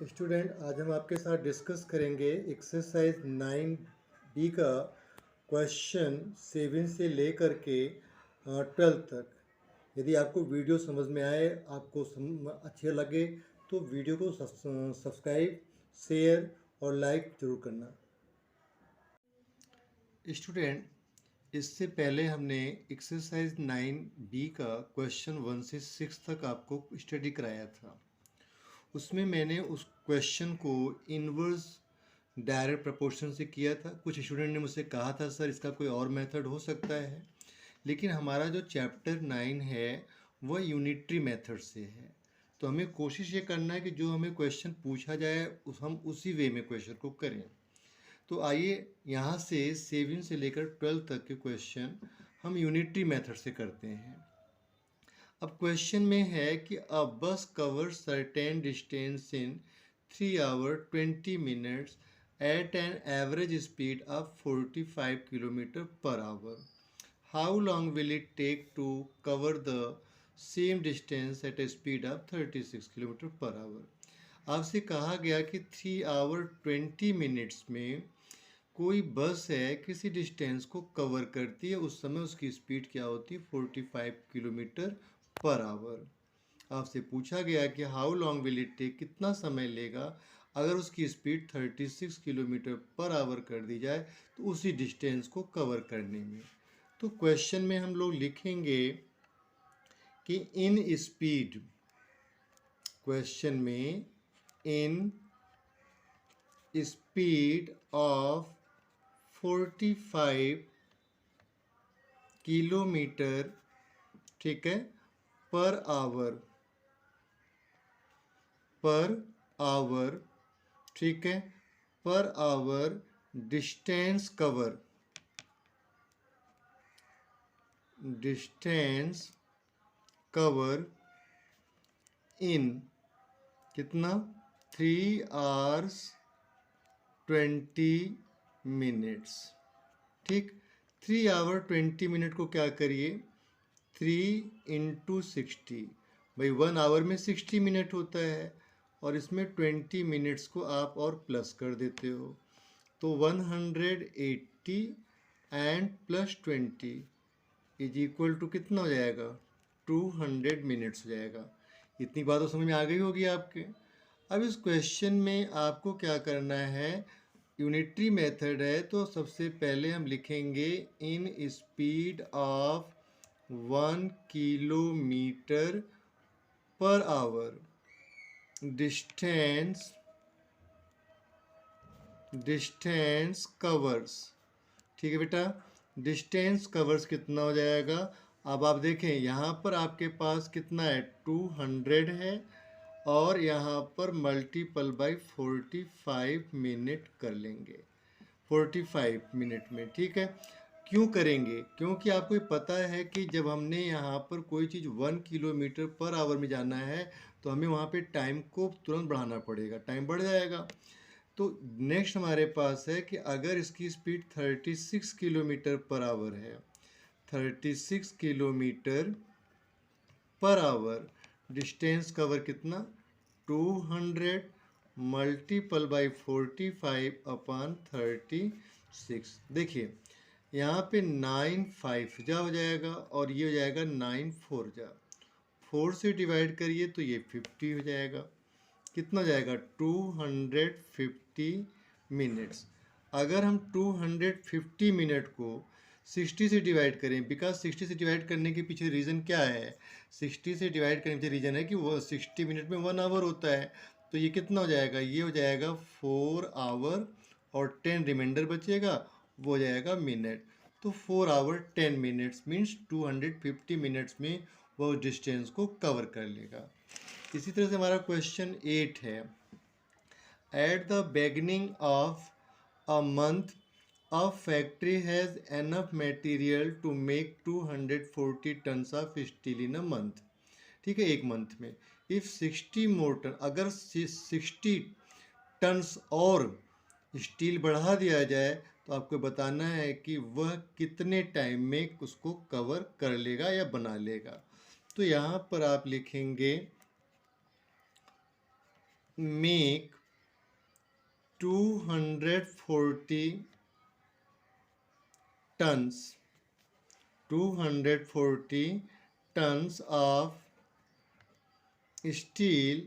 Student, आज हम आपके साथ डिस्कस करेंगे एक्सरसाइज 9B का क्वेश्चन 7 से लेकर के 12 तक। यदि आपको वीडियो समझ में आए, आपको अच्छे लगे तो वीडियो को सब्सक्राइब, शेयर और लाइक ज़रूर करना। स्टूडेंट, इससे पहले हमने एक्सरसाइज 9B का क्वेश्चन 1 से 6 तक आपको स्टडी कराया था। उसमें मैंने उस क्वेश्चन को इनवर्स डायरेक्ट प्रपोर्शन से किया था। कुछ स्टूडेंट ने मुझसे कहा था सर इसका कोई और मेथड हो सकता है, लेकिन हमारा जो चैप्टर 9 है वह यूनिटरी मेथड से है। तो हमें कोशिश ये करना है कि जो हमें क्वेश्चन पूछा जाए हम उसी वे में क्वेश्चन को करें। तो आइए यहाँ से 7 से लेकर 12 तक के क्वेश्चन हम यूनिटरी मेथड से करते हैं। अब क्वेश्चन में है कि a bus cover certain distance in 3 hour 20 minutes at an average speed of 45 kilometre per hour. How long will it take to cover the same distance at a speed of 36 kilometre per hour. आपसे कहा गया कि 3 hour 20 minutes में कोई बस है किसी distance को कवर करती है, उस समय उसकी स्पीड क्या होती है 45 किलोमीटर पर आवर। आपसे पूछा गया कि how long will it take, कितना समय लेगा अगर उसकी स्पीड 36 किलोमीटर पर आवर कर दी जाए तो उसी डिस्टेंस को कवर करने में। तो क्वेश्चन में हम लोग लिखेंगे कि इन स्पीड, क्वेश्चन में इन स्पीड ऑफ 45 किलोमीटर, ठीक है, पर आवर, ठीक है, per hour distance cover in कितना 3 आवर्स 20 मिनट्स। ठीक, 3 आवर 20 मिनट को क्या करिए 3 इंटू 60, भाई 1 आवर में 60 मिनट होता है और इसमें 20 मिनट्स को आप और प्लस कर देते हो, तो 180 and plus 20 is equal to कितना हो जाएगा 200 मिनट्स हो जाएगा। इतनी बात तो समझ में आ गई होगी आपके। अब इस क्वेश्चन में आपको क्या करना है, यूनिटरी मेथड है तो सबसे पहले हम लिखेंगे in speed of 1 kilometre per our distance covers. ठीक है बेटा, डिस्टेंस कवर्स कितना हो जाएगा। अब आप देखें यहाँ पर आपके पास कितना है 200 है और यहाँ पर मल्टीपल बाई 45 मिनट कर लेंगे 45 मिनट में। ठीक है, क्यों करेंगे, क्योंकि आपको पता है कि जब हमने यहाँ पर कोई चीज़ 1 किलोमीटर पर आवर में जाना है तो हमें वहाँ पे टाइम को तुरंत बढ़ाना पड़ेगा, टाइम बढ़ जाएगा। तो नेक्स्ट हमारे पास है कि अगर इसकी स्पीड 36 किलोमीटर पर आवर है, 36 kilometre per our, distance cover कितना 200 मल्टीपल बाई 45 अपॉन 36। देखिए यहाँ पे 9 5 जा हो जाएगा और ये हो जाएगा 9 4 जा, 4 से डिवाइड करिए तो ये 50 हो जाएगा। कितना हो जाएगा 250 मिनट्स। अगर हम 250 मिनट को 60 से डिवाइड करें, बिकॉज 60 से डिवाइड करने के पीछे रीज़न क्या है, 60 से डिवाइड करने के पीछे रीज़न है कि वो 60 मिनट में 1 आवर होता है, तो ये कितना हो जाएगा, ये हो जाएगा 4 आवर और 10 रिमाइंडर बचेगा, वो हो जाएगा मिनट। तो 4 आवर 10 मिनट्स मीन्स 250 मिनट्स में वो डिस्टेंस को कवर कर लेगा। इसी तरह से हमारा क्वेश्चन 8 है, at the beginning of a month a factory has enough material to make 240 tonnes of steel in a month. ठीक है, एक मंथ में इफ़ 60 मोर टन, अगर 60 टन्स और स्टील बढ़ा दिया जाए तो आपको बताना है कि वह कितने टाइम में उसको कवर कर लेगा या बना लेगा। तो यहाँ पर आप लिखेंगे make 240 tons 240 tons of steel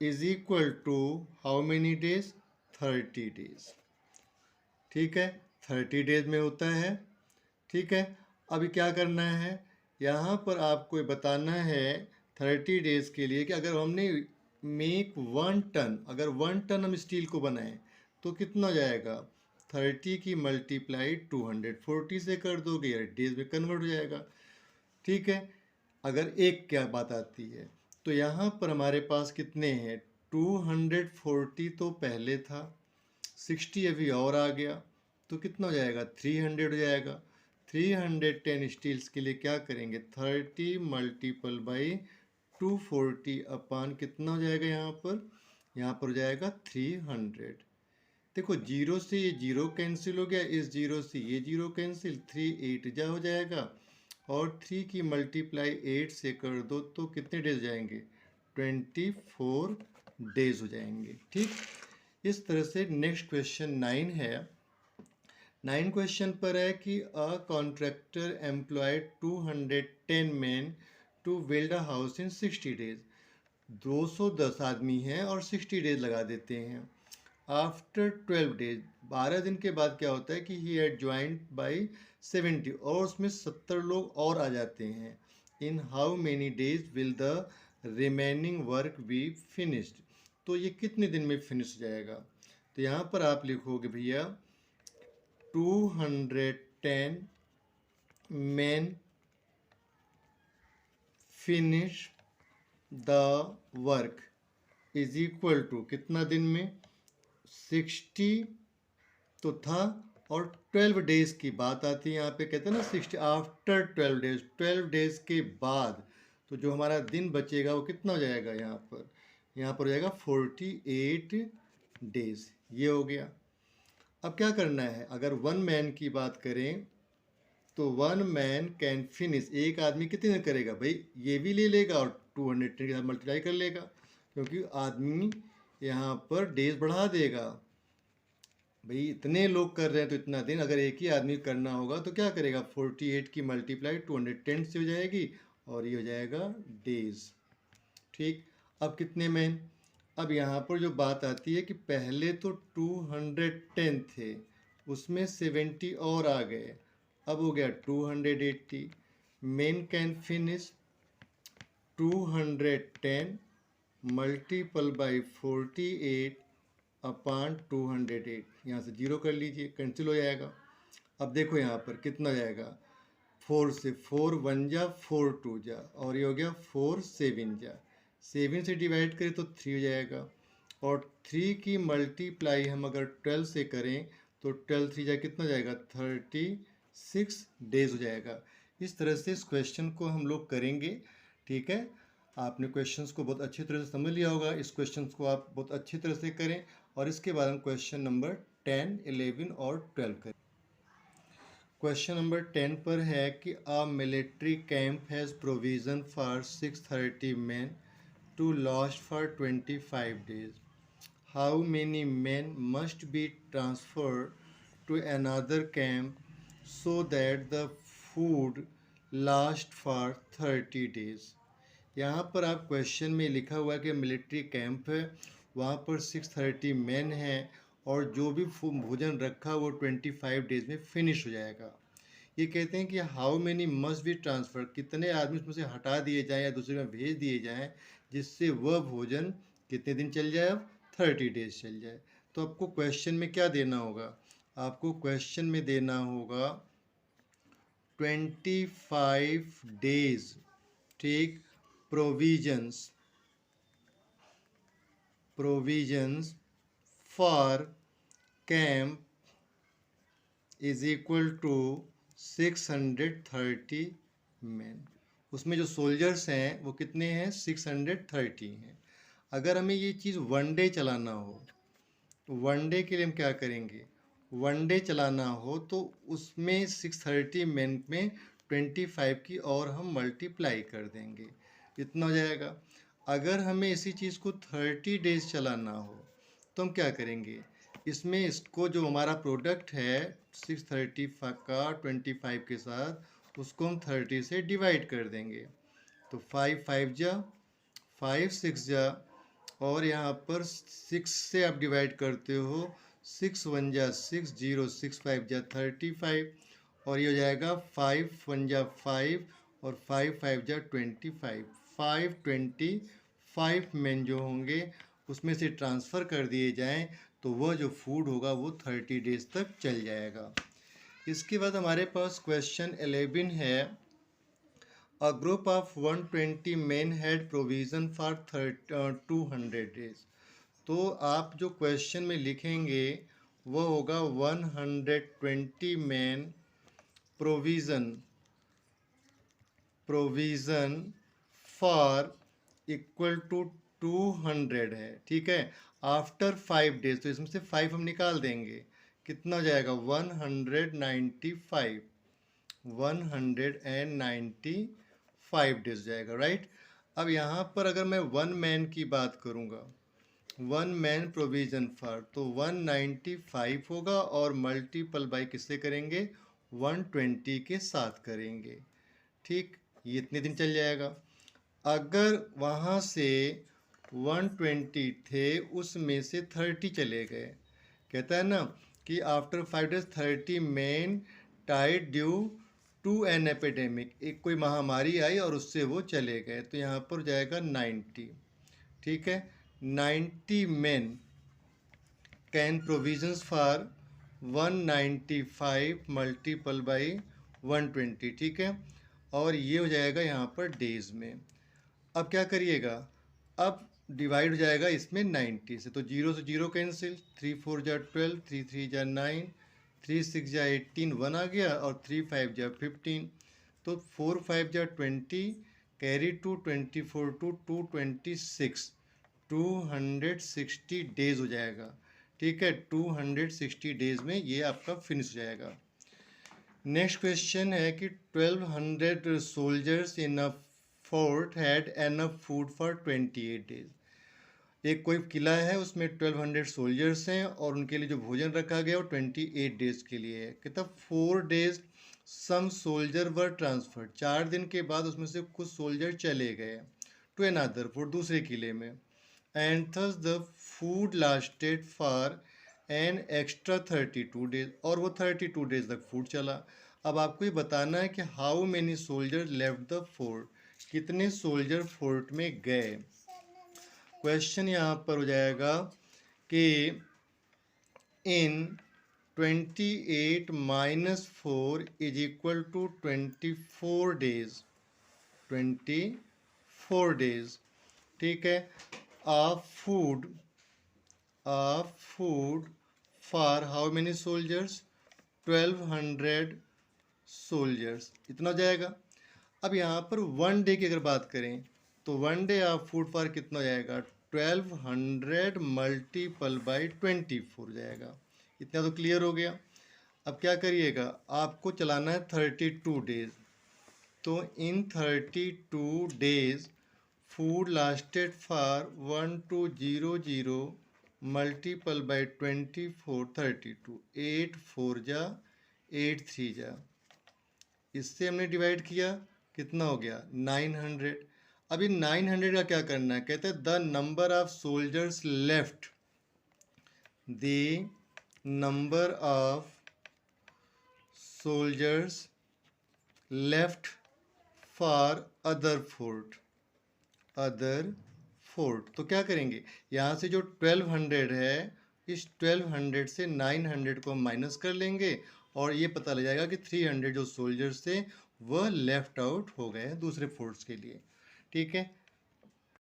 is equal to how many days? 30 days। ठीक है, 30 डेज में होता है। ठीक है, अभी क्या करना है, यहाँ पर आपको बताना है 30 डेज के लिए कि अगर हमने मेक 1 टन, अगर 1 टन हम स्टील को बनाएं तो कितना हो जाएगा? 30 की मल्टीप्लाई 240 से कर दोगे या डेज में कन्वर्ट हो जाएगा। ठीक है, अगर एक क्या बात आती है तो यहाँ पर हमारे पास कितने हैं? 240 तो पहले था, 60 अभी और आ गया तो कितना हो जाएगा? 300 हो जाएगा। 310 स्टील्स के लिए क्या करेंगे? 30 मल्टीपल बाई 240 अपान कितना हो जाएगा? यहाँ पर हो जाएगा 300। देखो, जीरो से ये जीरो कैंसिल हो गया, इस जीरो से ये जीरो कैंसिल, 3 8 जा हो जाएगा और 3 की मल्टीप्लाई 8 से कर दो तो कितने डेज जाएंगे? 24 डेज हो जाएंगे। ठीक, इस तरह से नेक्स्ट क्वेश्चन 9 है। 9 क्वेश्चन पर है कि a contractor employed 210 man to build a house in 60 days. 210 आदमी हैं और 60 डेज लगा देते हैं। आफ्टर 12 डेज, 12 दिन के बाद क्या होता है कि ही हैड ज्वाइंड बाई 70, और उसमें 70 लोग और आ जाते हैं। In how many days will the remaining work be finished? तो ये कितने दिन में फिनिश हो जाएगा? तो यहाँ पर आप लिखोगे भैया 210 men finish the work is equal to कितना दिन में? 60 तो था और 12 डेज की बात आती है। यहाँ पे कहते हैं ना 60 आफ्टर 12 डेज, 12 डेज के बाद तो जो हमारा दिन बचेगा वो कितना हो जाएगा? यहाँ पर हो जाएगा 48 डेज। ये हो गया। अब क्या करना है, अगर 1 मैन की बात करें तो 1 मैन कैन फिनिश, एक आदमी कितने दिन करेगा? भाई ये भी ले लेगा और 210 के साथ मल्टीप्लाई कर लेगा, क्योंकि आदमी यहाँ पर डेज बढ़ा देगा। भाई इतने लोग कर रहे हैं तो इतना दिन अगर एक ही आदमी करना होगा तो क्या करेगा? 48 की मल्टीप्लाई 210 से हो जाएगी और ये हो जाएगा डेज। ठीक, अब कितने मैन? अब यहाँ पर जो बात आती है कि पहले तो 210 थे, उसमें 70 और आ गए, अब हो गया 280। Main can finish 210 multiple by 48 अपान 208, यहाँ से जीरो कर लीजिए, कैंसिल हो जाएगा। अब देखो यहाँ पर कितना जाएगा? 4 से 4 1 जा, 4 2 जा, और ये हो गया 4 7 जा। 7 से डिवाइड करें तो 3 हो जाएगा और 3 की मल्टीप्लाई हम अगर 12 से करें तो 12 3 जा कितना जाएगा? 36 डेज हो जाएगा। इस तरह से इस क्वेश्चन को हम लोग करेंगे। ठीक है, आपने क्वेश्चंस को बहुत अच्छी तरह से समझ लिया होगा। इस क्वेश्चंस को आप बहुत अच्छी तरह से करें और इसके बाद हम क्वेश्चन नंबर 10, 11 और 12 करें। क्वेश्चन नंबर 10 पर है कि a military camp has provision for 630 man to last for 25 days. How many man must be transferred to another camp so that the food last for 30 days. यहाँ पर आप question में लिखा हुआ है कि मिलिट्री कैंप है, वहाँ पर 630 मैन हैं और जो भी भोजन रखा वो 25 डेज में फिनिश हो जाएगा। ये कहते हैं कि how many must be transfer, कितने आदमी उसमें से हटा दिए जाएं या दूसरे में भेज दिए जाएं जिससे वह भोजन कितने दिन चल जाए? अब 30 डेज चल जाए। तो आपको क्वेश्चन में क्या देना होगा? आपको क्वेश्चन में देना होगा 25 डेज। ठीक, provisions for camp is equal to 630 men। उसमें जो सोल्जर्स हैं वो कितने हैं? 630 हैं। अगर हमें ये चीज़ 1 डे चलाना हो तो 1 डे के लिए हम क्या करेंगे? 1 डे चलाना हो तो उसमें 630 मैन में 25 की और हम मल्टीप्लाई कर देंगे, इतना हो जाएगा। अगर हमें इसी चीज़ को 30 डेज चलाना हो तो हम क्या करेंगे, इसमें इसको जो हमारा प्रोडक्ट है 630 का 25 के साथ उसको हम 30 से डिवाइड कर देंगे। तो 5 5 जा 5 6 जा, और यहाँ पर 6 से आप डिवाइड करते हो, 6 1 जा 6, 0 6 5 जा 35, और ये हो जाएगा 5 1 जा 5 और 5 5 जा 25। 525 मेन जो होंगे उसमें से ट्रांसफ़र कर दिए जाएं तो वह जो फूड होगा वो 30 डेज तक चल जाएगा। इसके बाद हमारे पास क्वेश्चन 11 है, A group of 120 men had provision for 200 days। तो आप जो क्वेश्चन में लिखेंगे वो होगा 120 man provision for equal to 200 है, ठीक है। आफ्टर 5 डेज, तो इसमें से 5 हम निकाल देंगे, कितना हो जाएगा 195 डेज जाएगा, राइट। अब यहाँ पर अगर मैं 1 मैन की बात करूँगा, 1 मैन प्रोविज़न फॉर, तो 195 होगा और मल्टीपल बाई किससे करेंगे, 120 के साथ करेंगे, ठीक। ये इतने दिन चल जाएगा। अगर वहाँ से 120 थे उसमें से 30 चले गए, कहता है ना कि after 5 days 30 man died due to an epidemic, एक कोई महामारी आई और उससे वो चले गए, तो यहाँ पर जाएगा 90, ठीक है। 90 man can provisions for 195 multiple by 120, ठीक है। और ये हो जाएगा यहाँ पर डेज में। अब क्या करिएगा, अब डिवाइड हो जाएगा इसमें 90 से, तो 0 से 0 कैंसिल, 3 4 जा 12, 3 3 जा 9, 3 6 जा 18, 1 आ गया, और 3 5 जा 15, तो 4 5 जा 20, कैरी टू 24 टू 226, 260 डेज हो जाएगा, ठीक है। 260 डेज में ये आपका फिनिश हो जाएगा। नेक्स्ट क्वेश्चन है कि 1200 soldiers in a fort had enough food for 28 days. एक कोई किला है उसमें 1200 सोल्जर्स हैं और उनके लिए जो भोजन रखा गया वो 28 डेज के लिए है। कहता 4 डेज सम सोल्जर वर ट्रांसफर्ड, 4 दिन के बाद उसमें से कुछ सोल्जर चले गए टू अनदर फोर्ट, दूसरे किले में, and thus the food lasted for an extra 32 days, और वो 32 डेज तक फूड चला। अब आपको ये बताना है कि how many soldier left the fort, कितने सोल्जर फोर्ट में गए। क्वेश्चन यहाँ पर हो जाएगा कि in 28 minus 4 is equal to 24 days, 24 days, ठीक है। Of food for how many soldiers, 1200 soldiers, इतना हो जाएगा। अब यहाँ पर 1 डे की अगर बात करें तो 1 डे ऑफ फूड फॉर कितना हो जाएगा, 1200 मल्टीपल बाई 24 हो जाएगा। इतना तो क्लियर हो गया। अब क्या करिएगा, आपको चलाना है 32 डेज, तो इन 32 days food lasted for 1200 multiple by 24 32, 8 4 जा 8 3 जा, इससे हमने डिवाइड किया, कितना हो गया 900। अभी 900 का क्या करना है, कहते हैं the number of soldiers left, the number of soldiers left for other fort, तो क्या करेंगे, यहाँ से जो 1200 है इस 1200 से 900 को हम माइनस कर लेंगे और ये पता लग जाएगा कि 300 जो सोल्जर्स थे वह लेफ्ट आउट हो गए हैं दूसरे फोर्ट्स के लिए, ठीक है।